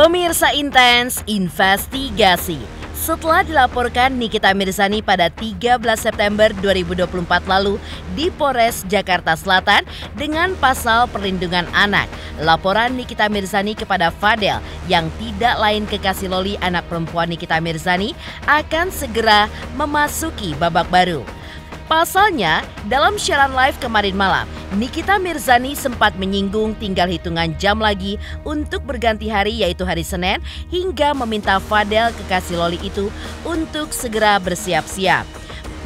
Pemirsa Intens Investigasi. Setelah dilaporkan Nikita Mirzani pada 13 September 2024 lalu di Polres Jakarta Selatan dengan pasal perlindungan anak, laporan Nikita Mirzani kepada Fadel yang tidak lain kekasih Loli anak perempuan Nikita Mirzani akan segera memasuki babak baru. Pasalnya, dalam siaran live kemarin malam, Nikita Mirzani sempat menyinggung tinggal hitungan jam lagi untuk berganti hari yaitu hari Senin hingga meminta Fadel kekasih Loli itu untuk segera bersiap-siap.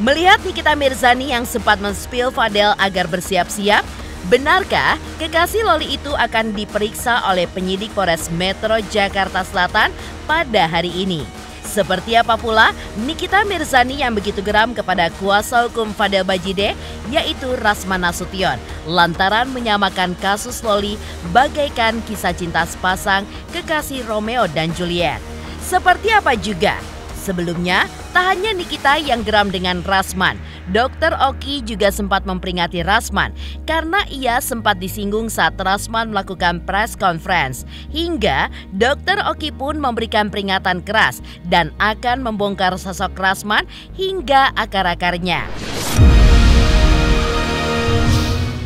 Melihat Nikita Mirzani yang sempat men-spill Fadel agar bersiap-siap, benarkah kekasih Loli itu akan diperiksa oleh penyidik Polres Metro Jakarta Selatan pada hari ini? Seperti apa pula Nikita Mirzani yang begitu geram kepada kuasa hukum Fadel Bajide yaitu Rasman Nasution lantaran menyamakan kasus Loli bagaikan kisah cinta sepasang kekasih Romeo dan Juliet. Seperti apa juga? Sebelumnya, tak hanya Nikita yang geram dengan Rasman, Dr. Oki juga sempat memperingati Rasman karena ia sempat disinggung saat Rasman melakukan press conference. Hingga Dr. Oki pun memberikan peringatan keras dan akan membongkar sosok Rasman hingga akar-akarnya.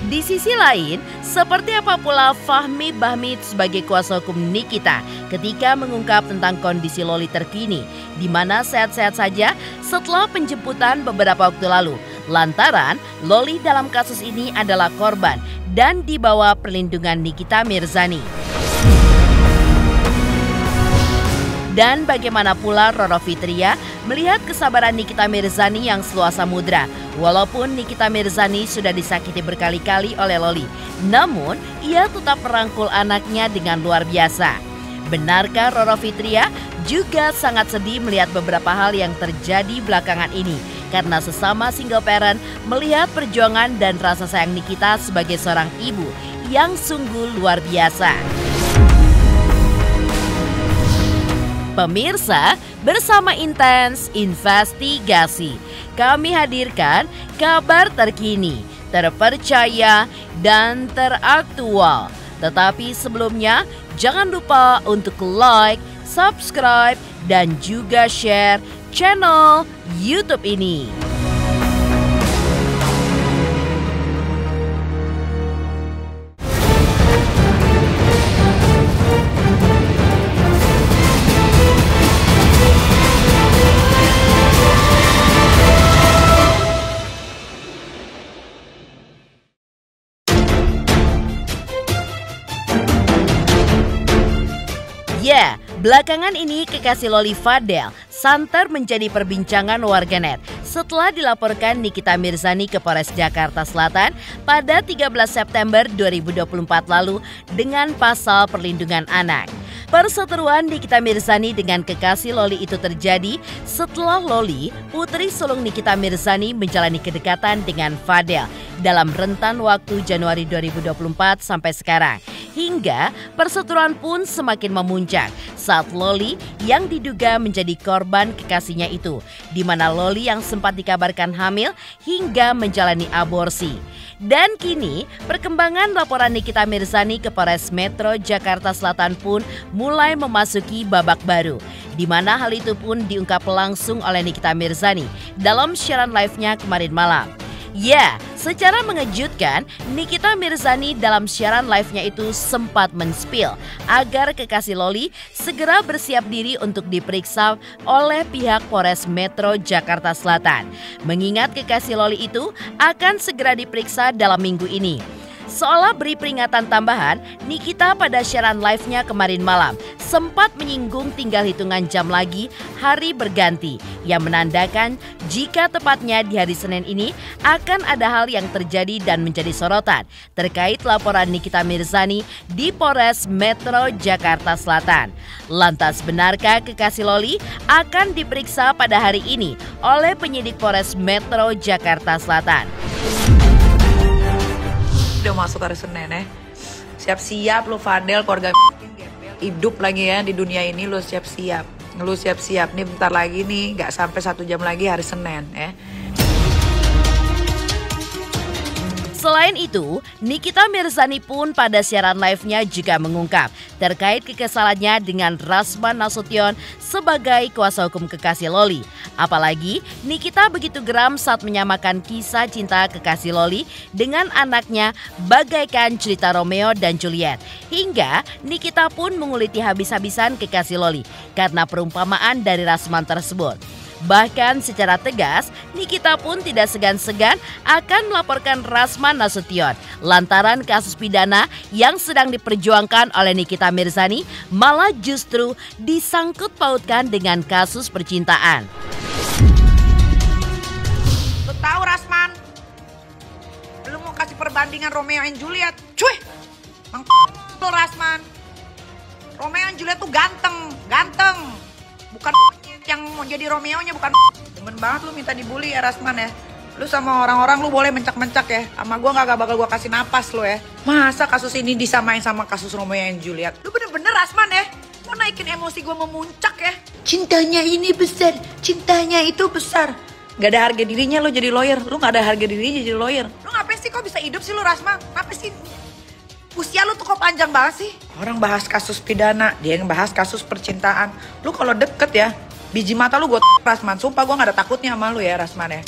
Di sisi lain, seperti apa pula Fahmi Bahmid sebagai kuasa hukum Nikita ketika mengungkap tentang kondisi Loli terkini, di mana sehat-sehat saja setelah penjemputan beberapa waktu lalu. Lantaran Loli dalam kasus ini adalah korban dan di bawah perlindungan Nikita Mirzani. Dan bagaimana pula Roro Fitria melihat kesabaran Nikita Mirzani yang seluas samudra. Walaupun Nikita Mirzani sudah disakiti berkali-kali oleh Loli, namun ia tetap merangkul anaknya dengan luar biasa. Benarkah Roro Fitria juga sangat sedih melihat beberapa hal yang terjadi belakangan ini? Karena sesama single parent melihat perjuangan dan rasa sayang Nikita sebagai seorang ibu yang sungguh luar biasa. Pemirsa, bersama Intens Investigasi, kami hadirkan kabar terkini, terpercaya, dan teraktual. Tetapi sebelumnya, jangan lupa untuk like, subscribe, dan juga share channel YouTube ini. Ya, belakangan ini kekasih Loli Fadel santer menjadi perbincangan warganet setelah dilaporkan Nikita Mirzani ke Polres Jakarta Selatan pada 13 September 2024 lalu dengan pasal perlindungan anak. Perseteruan Nikita Mirzani dengan kekasih Loli itu terjadi setelah Loli, putri sulung Nikita Mirzani, menjalani kedekatan dengan Fadel dalam rentan waktu Januari 2024 sampai sekarang. Hingga perseteruan pun semakin memuncak saat Loli yang diduga menjadi korban kekasihnya itu, di mana Loli yang sempat dikabarkan hamil hingga menjalani aborsi. Dan kini perkembangan laporan Nikita Mirzani ke Polres Metro Jakarta Selatan pun mulai memasuki babak baru, di mana hal itu pun diungkap langsung oleh Nikita Mirzani dalam siaran live-nya kemarin malam. Ya, secara mengejutkan, Nikita Mirzani dalam siaran live-nya itu sempat men-spill agar kekasih Loli segera bersiap diri untuk diperiksa oleh pihak Polres Metro Jakarta Selatan. Mengingat kekasih Loli itu akan segera diperiksa dalam minggu ini. Seolah beri peringatan tambahan, Nikita pada siaran live-nya kemarin malam sempat menyinggung tinggal hitungan jam lagi hari berganti, yang menandakan jika tepatnya di hari Senin ini akan ada hal yang terjadi dan menjadi sorotan terkait laporan Nikita Mirzani di Polres Metro Jakarta Selatan. Lantas benarkah kekasih Loli akan diperiksa pada hari ini oleh penyidik Polres Metro Jakarta Selatan? Udah masuk hari Senin ya. Siap-siap lu Fadel, keluarga hidup lagi ya di dunia ini, lu siap-siap. Lu siap-siap nih, bentar lagi nih, gak sampai 1 jam lagi hari Senin ya. Selain itu, Nikita Mirzani pun pada siaran live-nya juga mengungkap terkait kekesalannya dengan Rasman Nasution sebagai kuasa hukum kekasih Loli. Apalagi Nikita begitu geram saat menyamakan kisah cinta kekasih Loli dengan anaknya bagaikan cerita Romeo dan Juliet. Hingga Nikita pun menguliti habis-habisan kekasih Loli karena perumpamaan dari Rasman tersebut. Bahkan secara tegas, Nikita pun tidak segan-segan akan melaporkan Rasman Nasution lantaran kasus pidana yang sedang diperjuangkan oleh Nikita Mirzani malah justru disangkut pautkan dengan kasus percintaan. Lu tahu Rasman? Lu mau kasih perbandingan Romeo and Juliet? Cuy! Lu Rasman. Romeo and Juliet tuh ganteng. Bukan yang mau jadi Romeo-nya, bukan. Demen banget lu minta dibully ya Rasman ya. Lu sama orang-orang lu boleh mencak-mencak ya. Sama gua gak bakal gua kasih napas lu ya. Masa kasus ini disamain sama kasus Romeo and Juliet? Lu bener-bener Rasman ya. Mau naikin emosi gua memuncak ya. Cintanya ini besar, cintanya itu besar. Gak ada harga dirinya lu jadi lawyer. Lu gak ada harga dirinya jadi lawyer. Lu ngapain sih kok bisa hidup sih lu Rasman? Ngapain sih? Usia lu tuh kok panjang banget sih? Orang bahas kasus pidana, dia yang bahas kasus percintaan. Lu kalau deket ya, biji mata lu gue Rasman. Sumpah gue gak ada takutnya sama lu ya Rasman ya.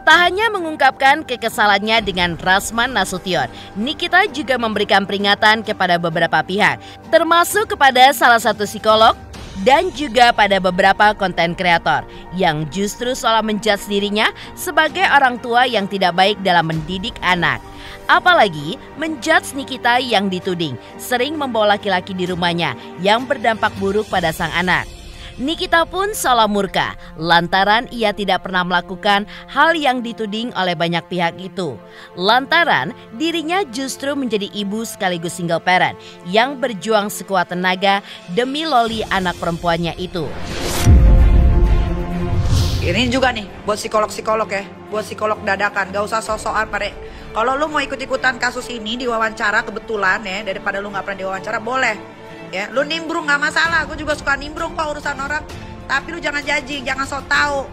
Tak hanya mengungkapkan kekesalannya dengan Rasman Nasution, Nikita juga memberikan peringatan kepada beberapa pihak, termasuk kepada salah satu psikolog dan juga pada beberapa konten kreator yang justru seolah menjudge dirinya sebagai orang tua yang tidak baik dalam mendidik anak. Apalagi menjudge Nikita yang dituding sering membawa laki-laki di rumahnya yang berdampak buruk pada sang anak. Nikita pun seolah murka lantaran ia tidak pernah melakukan hal yang dituding oleh banyak pihak itu. Lantaran dirinya justru menjadi ibu sekaligus single parent yang berjuang sekuat tenaga demi Loli anak perempuannya itu. Ini juga nih buat psikolog-psikolog ya, buat psikolog dadakan, gak usah sok-sokan pare. Kalau lu mau ikut-ikutan kasus ini diwawancara kebetulan ya, daripada lu gak pernah diwawancara boleh. Ya, lu nimbrung gak masalah, gue juga suka nimbrung kok urusan orang. Tapi lu jangan judging, jangan sok tahu.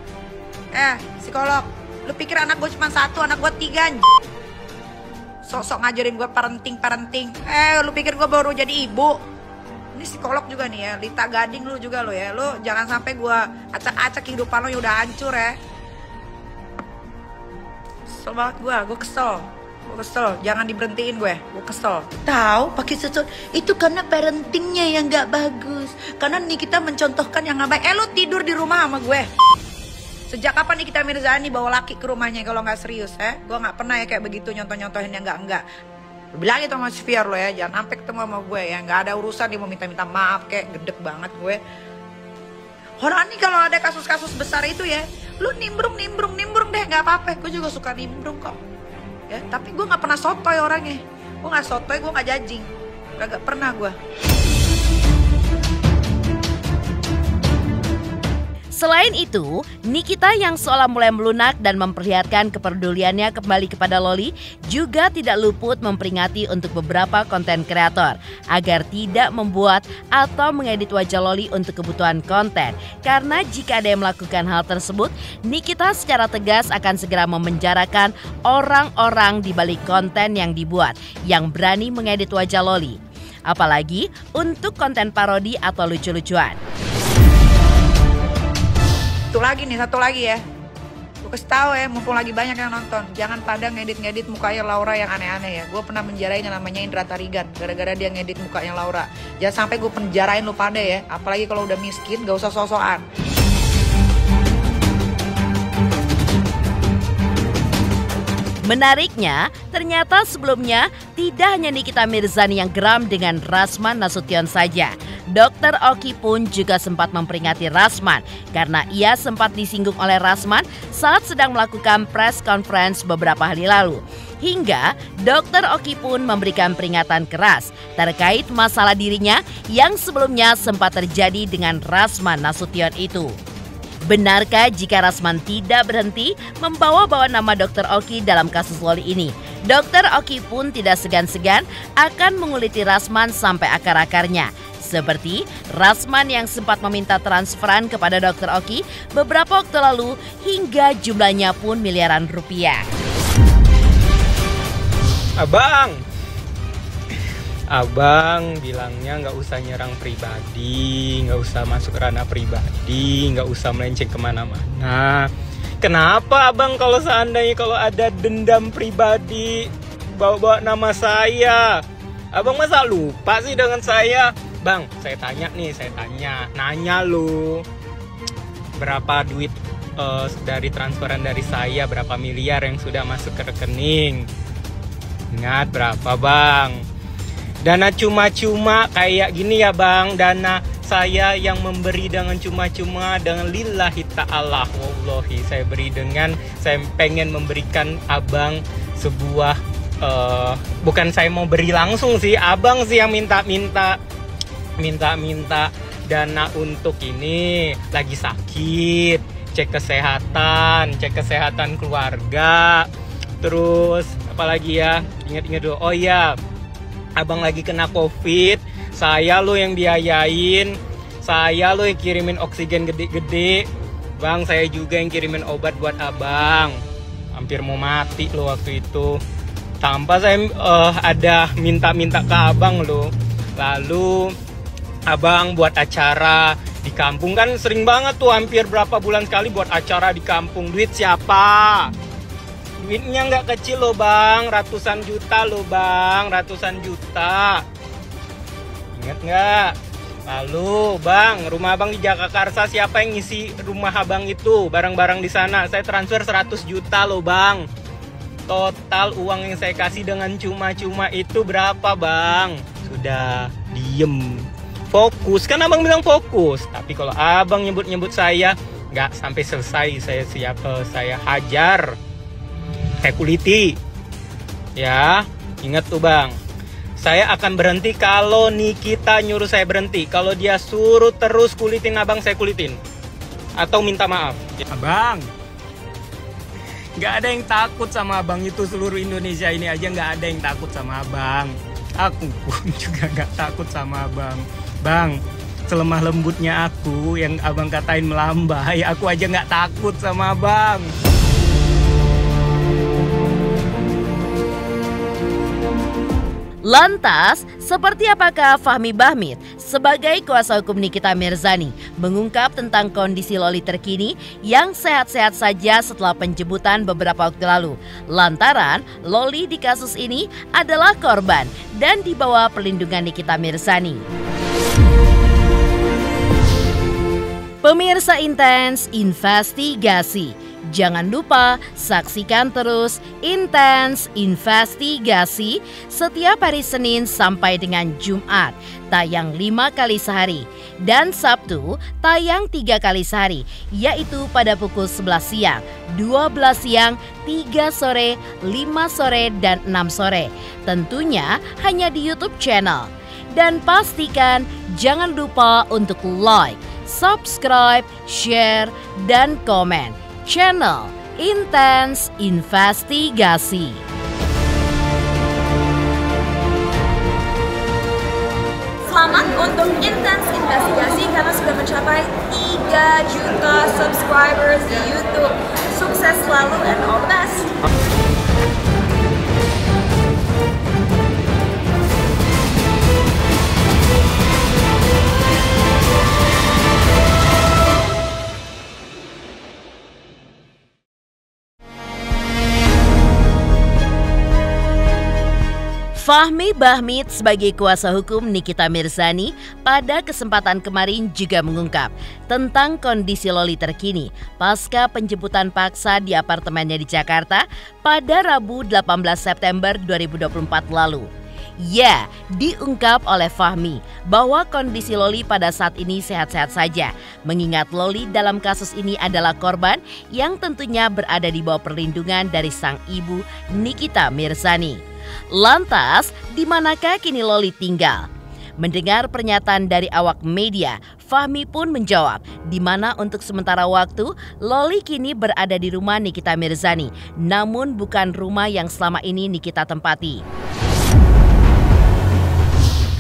Psikolog, lu pikir anak gue cuma satu, anak gue 3. Sok-sok ngajarin gue parenting. Lu pikir gue baru jadi ibu? Ini psikolog juga nih ya, Lita Gading lu juga lo ya. Lu jangan sampai gue acak-acak kehidupan lu yang udah hancur ya. Kesel banget gue kesel. Jangan diberhentiin gue kesel. Tahu pakai sesuatu itu karena parentingnya yang nggak bagus. Karena Nikita mencontohkan yang nggak baik. Lu tidur di rumah sama gue. Sejak kapan Nikita Mirzani bawa laki ke rumahnya kalau nggak serius? Gue nggak pernah ya kayak begitu nyontoh-nyontohin yang enggak. Bilang itu sama Sfiar lo ya, jangan sampai ketemu sama gue ya. Nggak ada urusan dia mau minta maaf kayak gedek banget gue. Orang ini kalau ada kasus-kasus besar itu ya, lu nimbrung deh, nggak apa-apa. Gue juga suka nimbrung kok. Ya, tapi gue gak pernah sotoy orangnya. Gue gak sotoy, gue gak judging. Gak pernah gue. Selain itu, Nikita yang seolah mulai melunak dan memperlihatkan kepeduliannya kembali kepada Loli juga tidak luput memperingati untuk beberapa konten kreator agar tidak membuat atau mengedit wajah Loli untuk kebutuhan konten. Karena jika ada yang melakukan hal tersebut, Nikita secara tegas akan segera memenjarakan orang-orang di balik konten yang dibuat yang berani mengedit wajah Loli. Apalagi untuk konten parodi atau lucu-lucuan. Satu lagi ya. Gue kasih tahu ya, mumpung lagi banyak yang nonton, jangan pada ngedit-ngedit mukanya Laura yang aneh-aneh ya. Gue pernah menjarain yang namanya Indra Tarigan gara-gara dia ngedit mukanya Laura. Jangan sampai gue penjarain lu pada ya, apalagi kalau udah miskin, gak usah sok-sokan. Menariknya, ternyata sebelumnya tidak hanya Nikita Mirzani yang geram dengan Rasman Nasution saja. Dr. Oki pun juga sempat memperingati Rasman karena ia sempat disinggung oleh Rasman saat sedang melakukan press conference beberapa hari lalu. Hingga Dr. Oki pun memberikan peringatan keras terkait masalah dirinya yang sebelumnya sempat terjadi dengan Rasman Nasution itu. Benarkah jika Rasman tidak berhenti membawa-bawa nama Dr. Oki dalam kasus Loli ini? Dr. Oki pun tidak segan-segan akan menguliti Rasman sampai akar-akarnya. Seperti Rasman yang sempat meminta transferan kepada Dr. Oki beberapa waktu lalu hingga jumlahnya pun miliaran rupiah. Abang bilangnya nggak usah nyerang pribadi, nggak usah masuk ranah pribadi, nggak usah melenceng kemana-mana. Kenapa abang kalau seandainya kalau ada dendam pribadi bawa-bawa nama saya? Abang masa lupa sih dengan saya? Bang, saya nanya lu. Berapa duit dari transferan dari saya, berapa miliar yang sudah masuk ke rekening? Ingat berapa bang? Dana cuma-cuma kayak gini ya bang, dana saya yang memberi dengan cuma-cuma, dengan lillahi ta'ala wallahi, saya beri dengan, saya pengen memberikan abang sebuah, bukan saya mau beri langsung sih, abang sih yang minta dana untuk ini, lagi sakit, cek kesehatan keluarga, terus apalagi ya, ingat dulu, oh iya, abang lagi kena COVID, saya lo yang biayain, saya lo yang kirimin oksigen gede-gede, bang saya juga yang kirimin obat buat abang, hampir mau mati lo waktu itu, tanpa saya ada minta ke abang lo. Lalu abang buat acara di kampung, kan sering banget tuh, hampir berapa bulan sekali buat acara di kampung, duit siapa? Duitnya nggak kecil loh bang, ratusan juta loh bang, ratusan juta. Ingat nggak? Lalu bang, rumah abang di Jagakarsa, siapa yang ngisi rumah abang itu? Barang-barang di sana, saya transfer 100 juta loh bang. Total uang yang saya kasih dengan cuma-cuma itu berapa bang? Sudah, diem. Fokus, kan abang bilang fokus. Tapi kalau abang nyebut-nyebut saya, nggak sampai selesai saya hajar. Security ya, ingat tuh bang, saya akan berhenti kalau Nikita nyuruh saya berhenti. Kalau dia suruh terus kulitin abang, saya kulitin atau minta maaf. Abang, nggak ada yang takut sama abang itu, seluruh Indonesia ini aja nggak ada yang takut sama abang. Aku pun juga nggak takut sama abang. Bang, selemah lembutnya aku yang abang katain melambai, aku aja nggak takut sama abang. Lantas, seperti apakah Fahmi Bahmit sebagai kuasa hukum Nikita Mirzani mengungkap tentang kondisi Loli terkini yang sehat-sehat saja setelah penjemputan beberapa waktu lalu. Lantaran Loli di kasus ini adalah korban dan di bawah perlindungan Nikita Mirzani. Pemirsa Intens Investigasi, jangan lupa saksikan terus Intens Investigasi setiap hari Senin sampai dengan Jumat, tayang 5 kali sehari, dan Sabtu tayang 3 kali sehari, yaitu pada pukul 11 siang, 12 siang, 3 sore, 5 sore, dan 6 sore. Tentunya hanya di YouTube channel. Dan pastikan jangan lupa untuk like, subscribe, share, dan komen channel Intens Investigasi. Selamat untuk Intens Investigasi karena sudah mencapai 3 juta subscribers di YouTube. Sukses selalu and all the best. Fahmi Bahmit sebagai kuasa hukum Nikita Mirzani pada kesempatan kemarin juga mengungkap tentang kondisi Loli terkini pasca penjemputan paksa di apartemennya di Jakarta pada Rabu 18 September 2024 lalu. Ya, diungkap oleh Fahmi bahwa kondisi Loli pada saat ini sehat-sehat saja, mengingat Loli dalam kasus ini adalah korban yang tentunya berada di bawah perlindungan dari sang ibu Nikita Mirzani. Lantas, di manakah kini Loli tinggal? Mendengar pernyataan dari awak media, Fahmi pun menjawab, di mana untuk sementara waktu Loli kini berada di rumah Nikita Mirzani, namun bukan rumah yang selama ini Nikita tempati.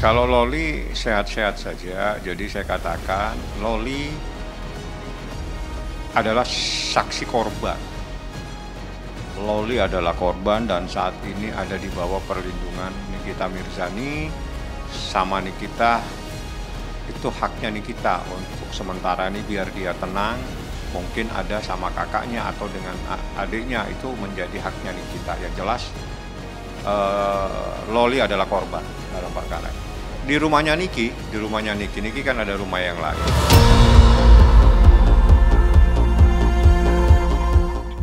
Kalau Loli sehat-sehat saja, jadi saya katakan Loli adalah saksi korban. Loli adalah korban dan saat ini ada di bawah perlindungan Nikita Mirzani. Sama Nikita, itu haknya Nikita untuk sementara ini biar dia tenang. Mungkin ada sama kakaknya atau dengan adiknya, itu menjadi haknya Nikita. Yang jelas Loli adalah korban dalam perkara ini. Di rumahnya Niki kan ada rumah yang lain.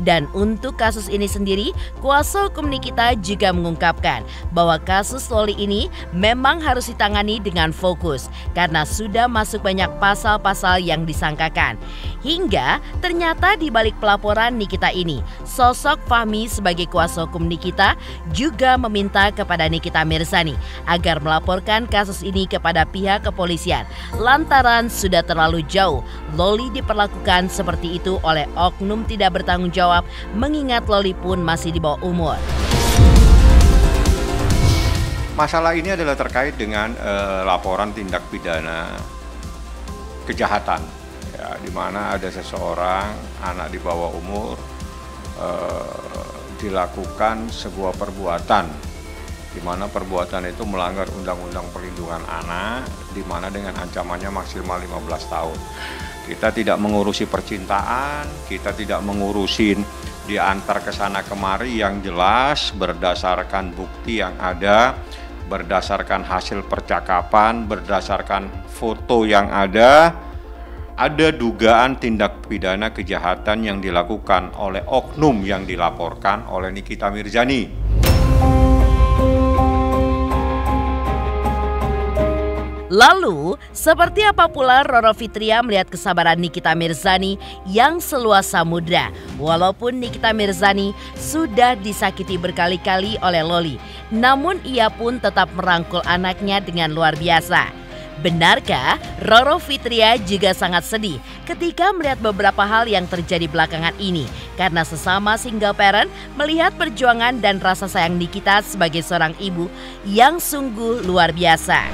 Dan untuk kasus ini sendiri, kuasa hukum Nikita juga mengungkapkan bahwa kasus Loli ini memang harus ditangani dengan fokus karena sudah masuk banyak pasal-pasal yang disangkakan. Hingga ternyata di balik pelaporan Nikita ini, sosok Fahmi sebagai kuasa hukum Nikita juga meminta kepada Nikita Mirzani agar melaporkan kasus ini kepada pihak kepolisian. Lantaran sudah terlalu jauh Loli diperlakukan seperti itu oleh oknum tidak bertanggung jawab, mengingat Loli pun masih di bawah umur. Masalah ini adalah terkait dengan laporan tindak pidana kejahatan, ya, di mana ada seseorang anak di bawah umur dilakukan sebuah perbuatan, di mana perbuatan itu melanggar Undang-Undang Perlindungan Anak, di mana dengan ancamannya maksimal 15 tahun. Kita tidak mengurusi percintaan, kita tidak mengurusin diantar ke sana kemari, yang jelas berdasarkan bukti yang ada, berdasarkan hasil percakapan, berdasarkan foto yang ada dugaan tindak pidana kejahatan yang dilakukan oleh oknum yang dilaporkan oleh Nikita Mirzani. Lalu, seperti apa pula Roro Fitria melihat kesabaran Nikita Mirzani yang seluas samudra? Walaupun Nikita Mirzani sudah disakiti berkali-kali oleh Loli, namun ia pun tetap merangkul anaknya dengan luar biasa. Benarkah Roro Fitria juga sangat sedih ketika melihat beberapa hal yang terjadi belakangan ini? Karena sesama single parent melihat perjuangan dan rasa sayang Nikita sebagai seorang ibu yang sungguh luar biasa.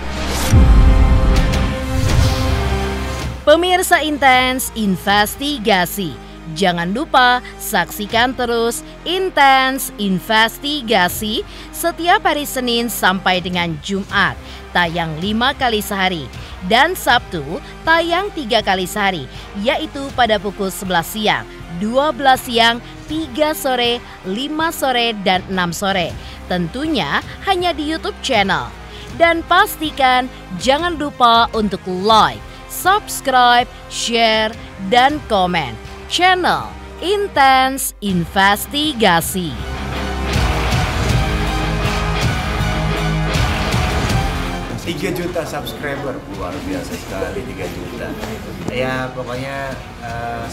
Pemirsa Intens Investigasi, jangan lupa saksikan terus Intens Investigasi setiap hari Senin sampai dengan Jumat, tayang 5 kali sehari, dan Sabtu tayang 3 kali sehari, yaitu pada pukul 11 siang, 12 siang, 3 sore, 5 sore, dan 6 sore. Tentunya hanya di YouTube channel. Dan pastikan jangan lupa untuk like, subscribe, share, dan komen channel Intens Investigasi. 3 juta subscriber, luar biasa sekali 3 juta. Ya pokoknya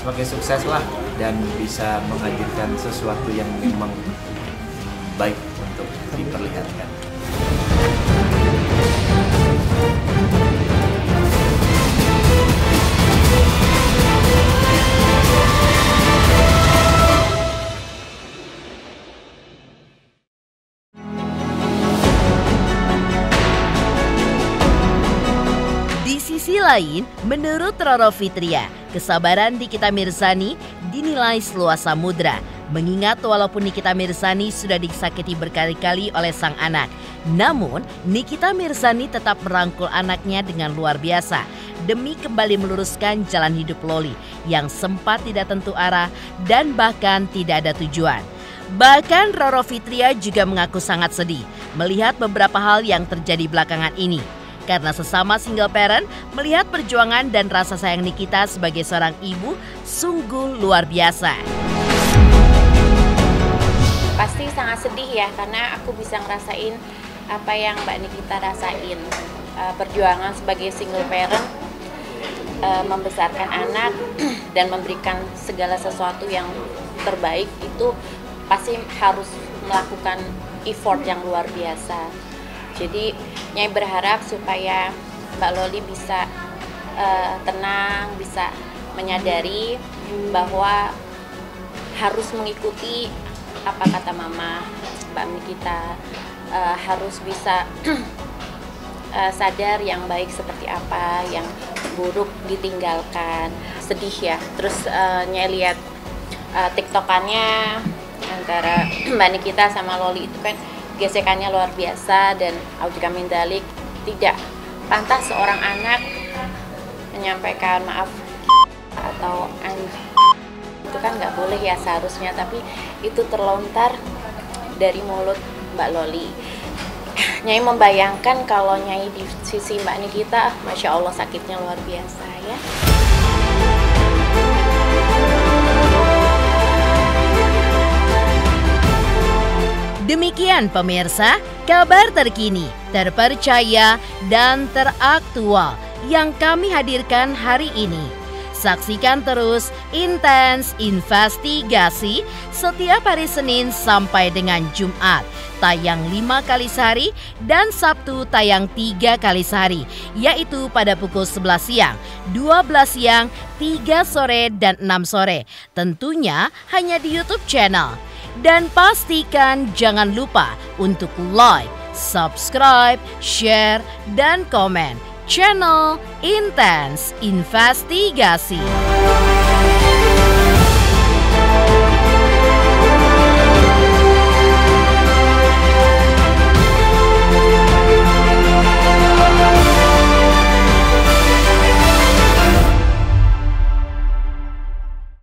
semakin sukses lah dan bisa menghadirkan sesuatu yang memang baik untuk diperlihatkan. Di sisi lain, menurut Roro Fitria, kesabaran Nikita Mirzani dinilai seluas samudra. Mengingat walaupun Nikita Mirzani sudah disakiti berkali-kali oleh sang anak, namun Nikita Mirzani tetap merangkul anaknya dengan luar biasa demi kembali meluruskan jalan hidup Loli yang sempat tidak tentu arah dan bahkan tidak ada tujuan. Bahkan Roro Fitria juga mengaku sangat sedih melihat beberapa hal yang terjadi belakangan ini. Karena sesama single parent melihat perjuangan dan rasa sayang Nikita sebagai seorang ibu sungguh luar biasa. Pasti sangat sedih ya, karena aku bisa ngerasain apa yang Mbak Nikita rasain. Perjuangan sebagai single parent, membesarkan anak dan memberikan segala sesuatu yang terbaik itu pasti harus melakukan effort yang luar biasa. Jadi Nyai berharap supaya Mbak Loli bisa tenang, bisa menyadari bahwa harus mengikuti apa kata Mama Mbak Nikita, harus bisa sadar yang baik seperti apa, yang buruk ditinggalkan. Sedih ya. Terus Nyai lihat tiktokannya antara Mbak Nikita sama Loli itu kan gesekannya luar biasa, dan audika min dalik, tidak pantas seorang anak menyampaikan maaf atau itu kan nggak boleh ya seharusnya, tapi itu terlontar dari mulut Mbak Loli. Nyai membayangkan kalau Nyai di sisi Mbak Nikita, Masya Allah sakitnya luar biasa ya. Demikian pemirsa, kabar terkini, terpercaya, dan teraktual yang kami hadirkan hari ini. Saksikan terus Intens Investigasi setiap hari Senin sampai dengan Jumat, tayang 5 kali sehari, dan Sabtu tayang 3 kali sehari, yaitu pada pukul 11 siang, 12 siang, 3 sore, dan 6 sore. Tentunya hanya di YouTube channel. Dan pastikan jangan lupa untuk like, subscribe, share, dan komen channel Intens Investigasi.